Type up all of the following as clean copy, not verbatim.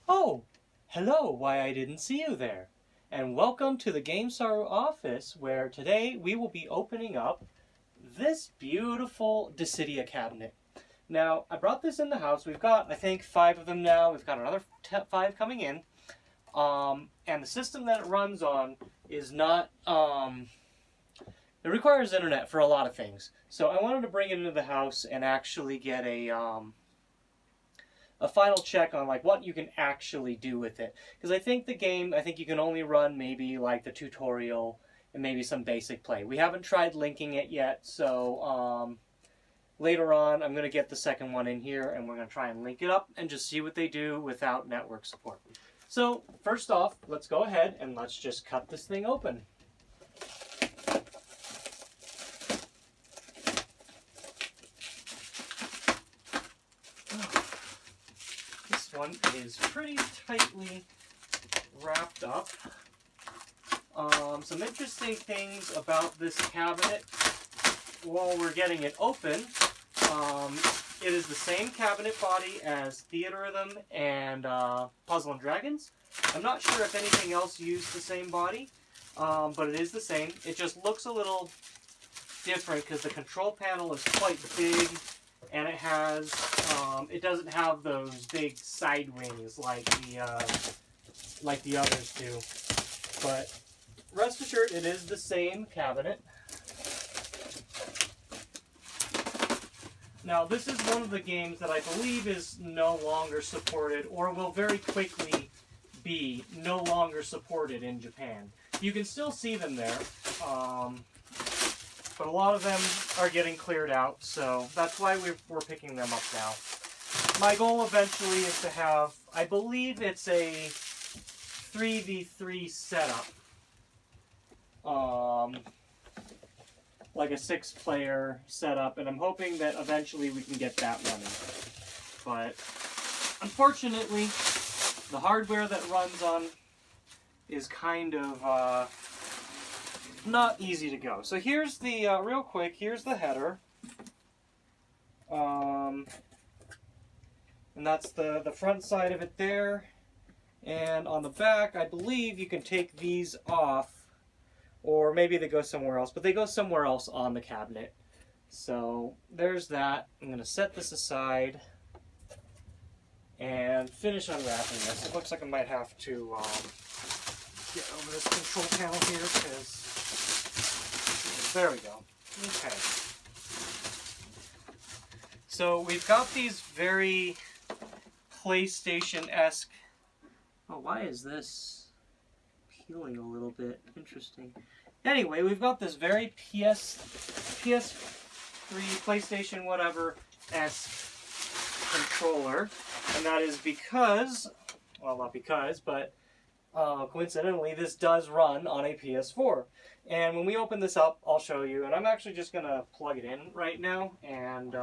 Oh, hello, why I didn't see you there. And welcome to the GameStar office, where today we will be opening up this beautiful DISSIDIA cabinet. Now, I brought this in the house. We've got, I think, 5 of them now. We've got another 5 coming in. And the system that it runs on is not, it requires internet for a lot of things. So I wanted to bring it into the house and actually get a final check on like what you can actually do with it, because I think you can only run maybe like the tutorial and maybe some basic play. We haven't tried linking it yet, so later on I'm going to get the second one in here and we're going to try and link it up and just see what they do without network support. So first off, let's go ahead and let's just cut this thing open. One is pretty tightly wrapped up. Some interesting things about this cabinet while we're getting it open. It is the same cabinet body as Theatrhythm and Puzzle and Dragons. I'm not sure if anything else used the same body, but it is the same. It just looks a little different because the control panel is quite big. And it has, it doesn't have those big side wings like the others do. But rest assured, it is the same cabinet. Now, this is one of the games that I believe is no longer supported, or will very quickly be no longer supported in Japan. You can still see them there. But a lot of them are getting cleared out, so that's why we're picking them up now. My goal eventually is to have, I believe it's a 3v3 setup. Like a 6-player setup, and I'm hoping that eventually we can get that running. But unfortunately, the hardware that runs on is kind of not easy to go. So here's the, real quick, here's the header. And that's the front side of it there. And on the back, I believe you can take these off, or maybe they go somewhere else, but they go somewhere else on the cabinet. So there's that. I'm going to set this aside and finish unwrapping this. It looks like I might have to get over this control panel here, because there we go. Okay. So we've got these very PlayStation-esque... Oh, why is this peeling a little bit? Interesting. Anyway, we've got this very PS3, PlayStation, whatever-esque controller. And that is because... Well, not because, but coincidentally, this does run on a PS4. And when we open this up, I'll show you. And I'm actually just going to plug it in right now and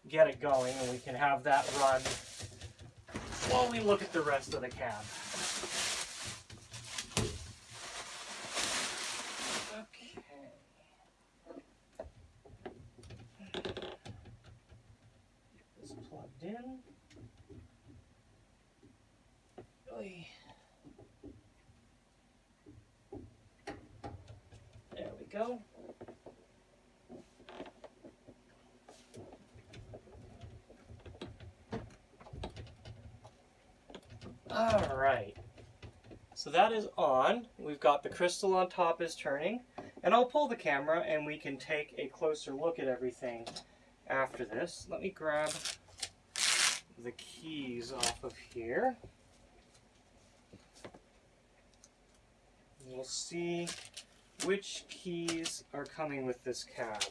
get it going. And we can have that run while we look at the rest of the cab. Okay. Get this plugged in. Oy. There we go. Alright. So that is on. We've got the crystal on top is turning. And I'll pull the camera and we can take a closer look at everything after this. Let me grab the keys off of here. We'll see which keys are coming with this cab.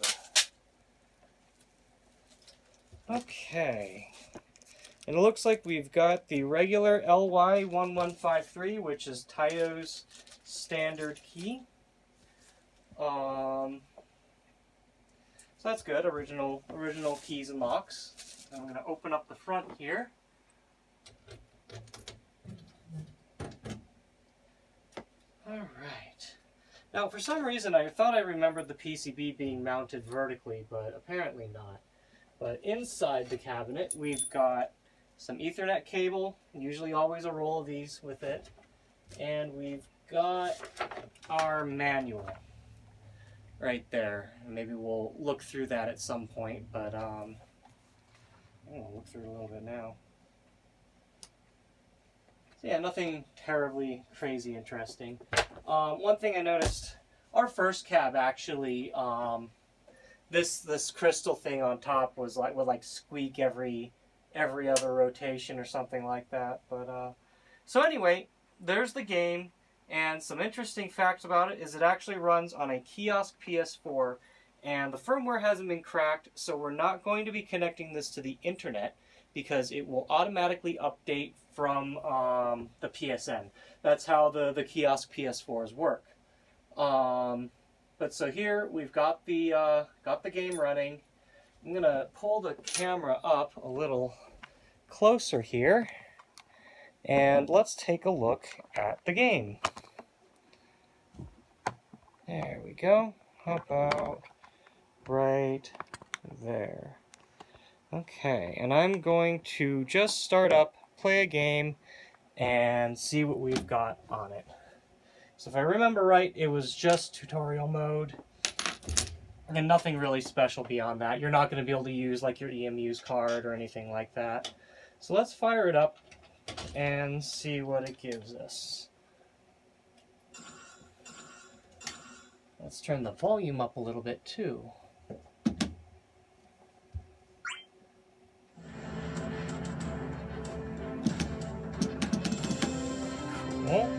Okay. And it looks like we've got the regular LY1153, which is Taito's standard key. So that's good, original keys and locks. I'm going to open up the front here. Alright. Now, for some reason, I thought I remembered the PCB being mounted vertically, but apparently not. But inside the cabinet, we've got some Ethernet cable, usually always a roll of these with it, and we've got our manual right there. Maybe we'll look through that at some point, but I'm going to look through it a little bit now. So yeah, nothing terribly crazy interesting. One thing I noticed, our first cab actually, this crystal thing on top was would squeak every other rotation or something like that. But so anyway, there's the game, and some interesting facts about it is it actually runs on a Kiosk PS4, and the firmware hasn't been cracked, so we're not going to be connecting this to the internet because it will automatically update from the PSN. That's how the Kiosk PS4s work. But so here we've got the game running. I'm gonna pull the camera up a little closer here, and let's take a look at the game. There we go. How about right there? Okay, and I'm going to just start up, play a game, and see what we've got on it. So if I remember right, it was just tutorial mode, and nothing really special beyond that. You're not going to be able to use like your EMU's card or anything like that. So let's fire it up and see what it gives us. Let's turn the volume up a little bit too. Cool.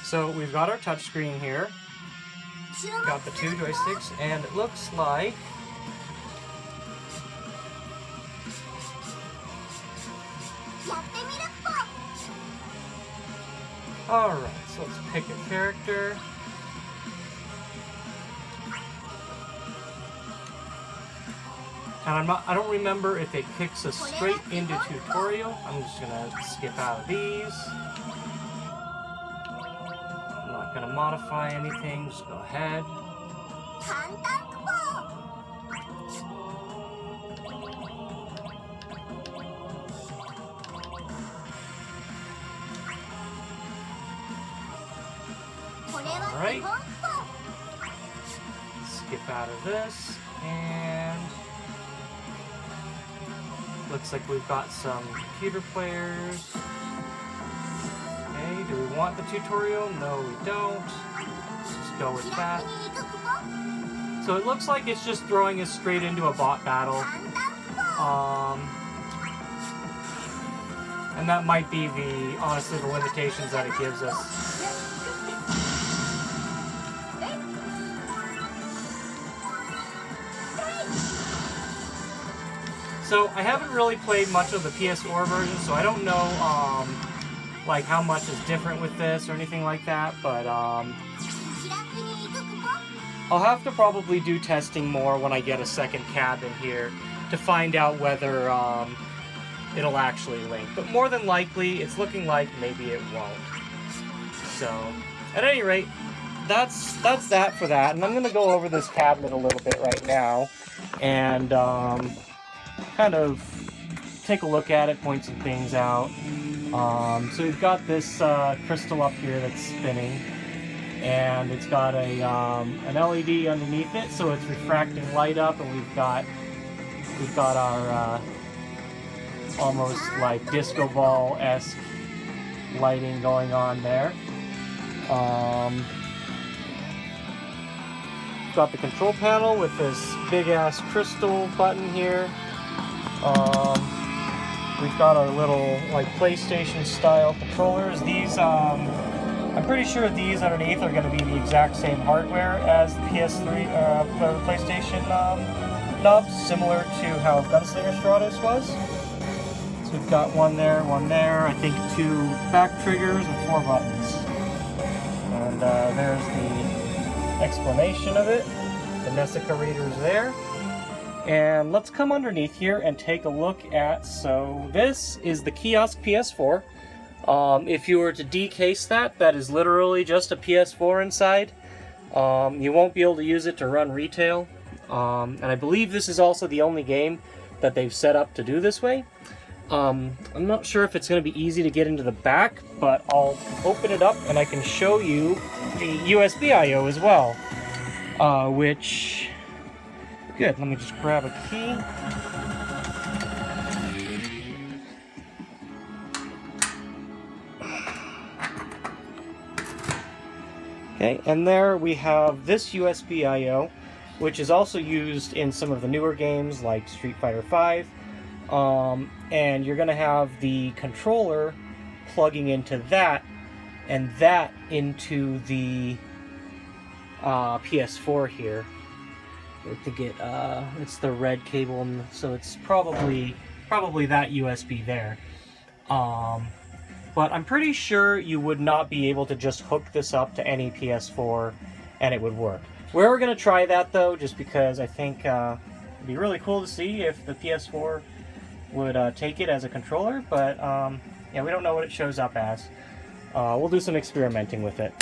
So we've got our touchscreen here. Got the two joysticks, and it looks like alright, so let's pick a character. And I don't remember if it kicks us straight into tutorial. I'm just gonna skip out of these. I'm not gonna modify anything, just go ahead. Alright. Skip out of this, and looks like we've got some computer players. Okay, do we want the tutorial? No, we don't. Let's just go with that. So it looks like it's just throwing us straight into a bot battle. And that might be honestly the limitations that it gives us. So I haven't really played much of the PS4 version, so I don't know like how much is different with this or anything like that, but I'll have to probably do testing more when I get a second cab in here to find out whether it'll actually link. But more than likely, it's looking like maybe it won't. So, at any rate, that's that for that, and I'm going to go over this cabinet a little bit right now, and kind of take a look at it, point some things out. So we've got this crystal up here that's spinning, and it's got a an LED underneath it, so it's refracting light up, and we've got our almost like disco ball-esque lighting going on there. We've got the control panel with this big-ass crystal button here. We've got our little like PlayStation style controllers. These I'm pretty sure these underneath are going to be the exact same hardware as the PS3 the PlayStation nubs, similar to how Gunslinger Stratus was. So we've got one there, I think 2 back triggers and 4 buttons. And there's the explanation of it. The Nessica reader's there. And let's come underneath here and take a look at, so this is the Kiosk PS4. If you were to decase that, that is literally just a PS4 inside. You won't be able to use it to run retail. And I believe this is also the only game that they've set up to do this way. I'm not sure if it's going to be easy to get into the back, but I'll open it up and I can show you the USB I/O as well. Which, good, let me just grab a key. Okay, and there we have this USB I/O, which is also used in some of the newer games like Street Fighter V. And you're going to have the controller plugging into that, and that into the PS4 here. I think it's the red cable, so it's probably that USB there. But I'm pretty sure you would not be able to just hook this up to any PS4 and it would work. We're going to try that though, just because I think it'd be really cool to see if the PS4 would take it as a controller, but yeah, we don't know what it shows up as. We'll do some experimenting with it.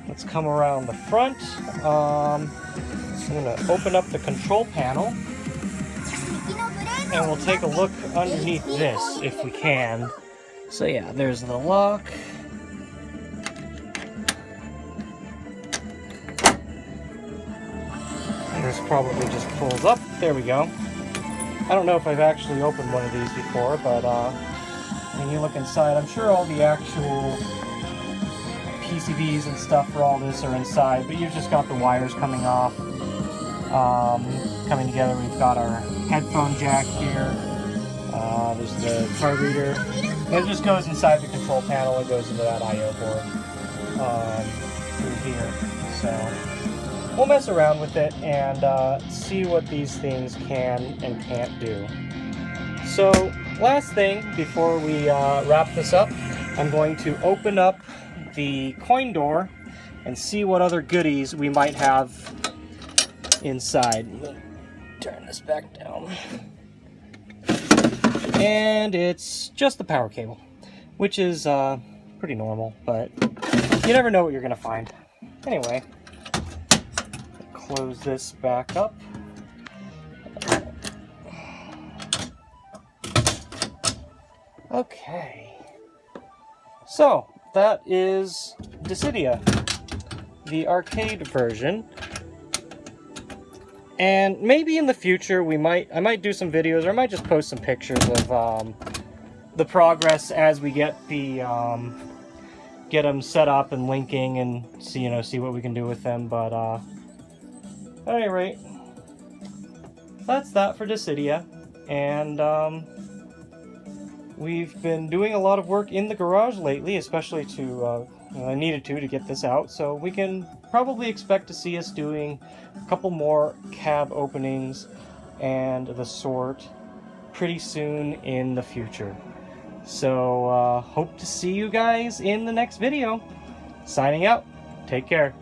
Let's come around the front. I'm going to open up the control panel, and we'll take a look underneath this if we can. So yeah, there's the lock. And this probably just pulls up. There we go. I don't know if I've actually opened one of these before, but when you look inside, I'm sure all the actual PCBs and stuff for all this are inside, but you've just got the wires coming off. Coming together, we've got our headphone jack here. There's the card reader. And it just goes inside the control panel. It goes into that I/O board through here. So we'll mess around with it and see what these things can and can't do. So last thing before we wrap this up, I'm going to open up the coin door and see what other goodies we might have inside. Let me turn this back down. And it's just the power cable, which is pretty normal, but you never know what you're going to find. Anyway, close this back up. Okay, so that is DISSIDIA, the arcade version. And maybe in the future I might do some videos, or I might just post some pictures of the progress as we get them set up and linking, and see what we can do with them. But at any rate, that's that for DISSIDIA, and we've been doing a lot of work in the garage lately, especially I needed to get this out, so we can probably expect to see us doing a couple more cab openings and the sort pretty soon in the future. So hope to see you guys in the next video. Signing out. Take care.